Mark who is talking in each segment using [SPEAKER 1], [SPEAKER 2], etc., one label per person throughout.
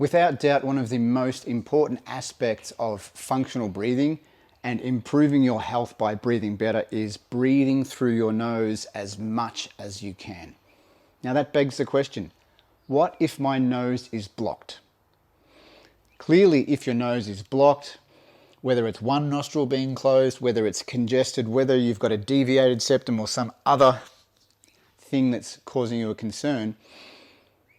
[SPEAKER 1] Without doubt, one of the most important aspects of functional breathing and improving your health by breathing better is breathing through your nose as much as you can. Now that begs the question, what if my nose is blocked? Clearly, if your nose is blocked, whether it's one nostril being closed, whether it's congested, whether you've got a deviated septum or some other thing that's causing you a concern,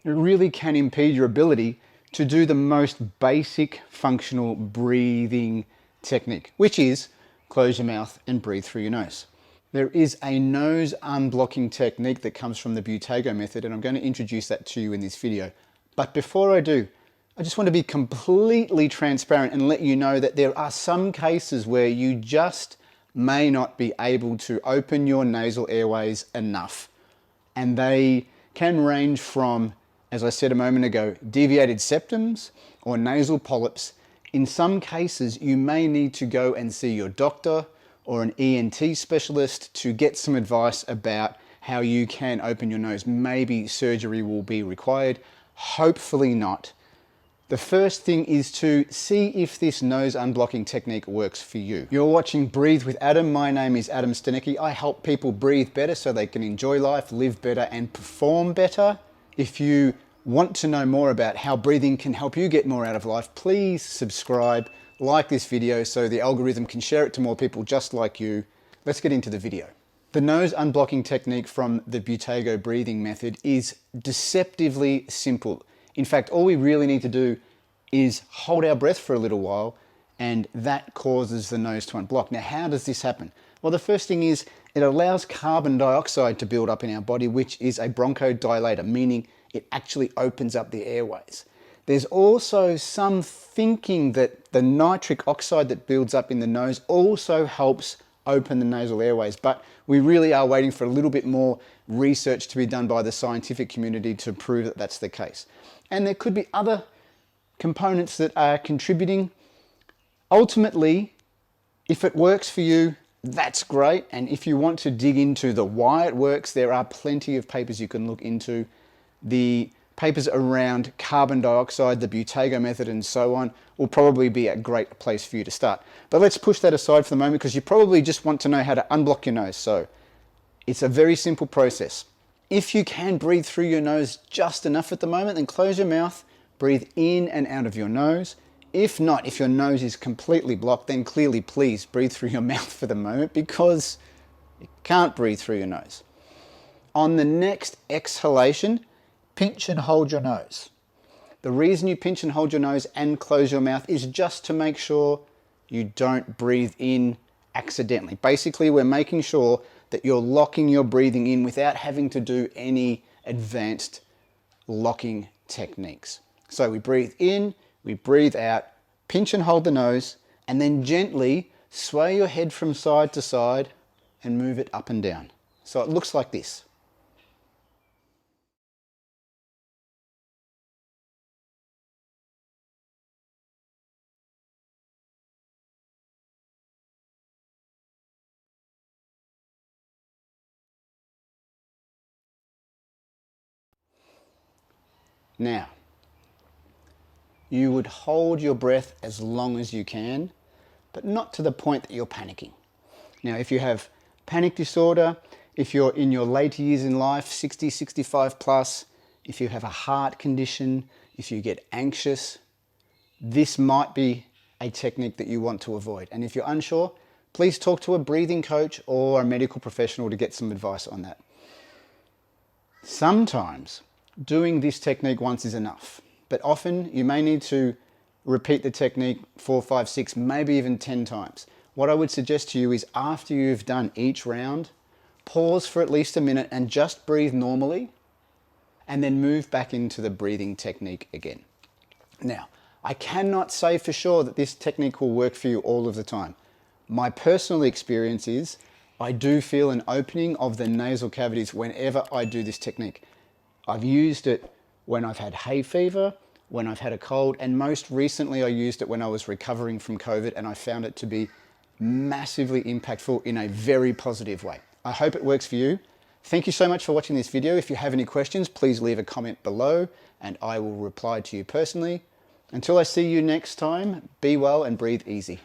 [SPEAKER 1] it really can impede your ability to do the most basic functional breathing technique, which is close your mouth and breathe through your nose. There is a nose unblocking technique that comes from the Buteyko method, and I'm going to introduce that to you in this video. But before I do, I just want to be completely transparent and let you know that there are some cases where you just may not be able to open your nasal airways enough. And they can range from, as I said a moment ago, deviated septums or nasal polyps. In some cases, you may need to go and see your doctor or an ENT specialist to get some advice about how you can open your nose. Maybe surgery will be required, hopefully not. The first thing is to see if this nose unblocking technique works for you. You're watching Breathe with Adam. My name is Adam Stanecki. I help people breathe better so they can enjoy life, live better, and perform better. If you want to know more about how breathing can help you get more out of life, please subscribe, like this video so the algorithm can share it to more people just like you. Let's get into the video. The nose unblocking technique from the Buteyko breathing method is deceptively simple. In fact, all we really need to do is hold our breath for a little while, and that causes the nose to unblock. Now, how does this happen? Well, the first thing is it allows carbon dioxide to build up in our body, which is a bronchodilator, meaning it actually opens up the airways. There's also some thinking that the nitric oxide that builds up in the nose also helps open the nasal airways, but we really are waiting for a little bit more research to be done by the scientific community to prove that that's the case. And there could be other components that are contributing. Ultimately, if it works for you, that's great. And if you want to dig into the why it works, there are plenty of papers you can look into. The papers around carbon dioxide, the Buteyko method, and so on will probably be a great place for you to start. But let's push that aside for the moment because you probably just want to know how to unblock your nose. So it's a very simple process. If you can breathe through your nose just enough at the moment, then close your mouth, breathe in and out of your nose. If not, if your nose is completely blocked, then clearly please breathe through your mouth for the moment because you can't breathe through your nose. On the next exhalation, pinch and hold your nose. The reason you pinch and hold your nose and close your mouth is just to make sure you don't breathe in accidentally. Basically, we're making sure that you're locking your breathing in without having to do any advanced locking techniques. So we breathe in, we breathe out, pinch and hold the nose, and then gently sway your head from side to side and move it up and down. So it looks like this. Now, you would hold your breath as long as you can, but not to the point that you're panicking. Now, if you have panic disorder, if you're in your later years in life, 60, 65 plus, if you have a heart condition, if you get anxious, this might be a technique that you want to avoid. And if you're unsure, please talk to a breathing coach or a medical professional to get some advice on that. Sometimes doing this technique once is enough, but often you may need to repeat the technique 4, 5, 6, maybe even 10 times. What I would suggest to you is after you've done each round, pause for at least a minute and just breathe normally, and then move back into the breathing technique again. Now, I cannot say for sure that this technique will work for you all of the time. My personal experience is I do feel an opening of the nasal cavities whenever I do this technique. I've used it when I've had hay fever, when I've had a cold, and most recently I used it when I was recovering from COVID, and I found it to be massively impactful in a very positive way. I hope it works for you. Thank you so much for watching this video. If you have any questions, please leave a comment below and I will reply to you personally. Until I see you next time, be well and breathe easy.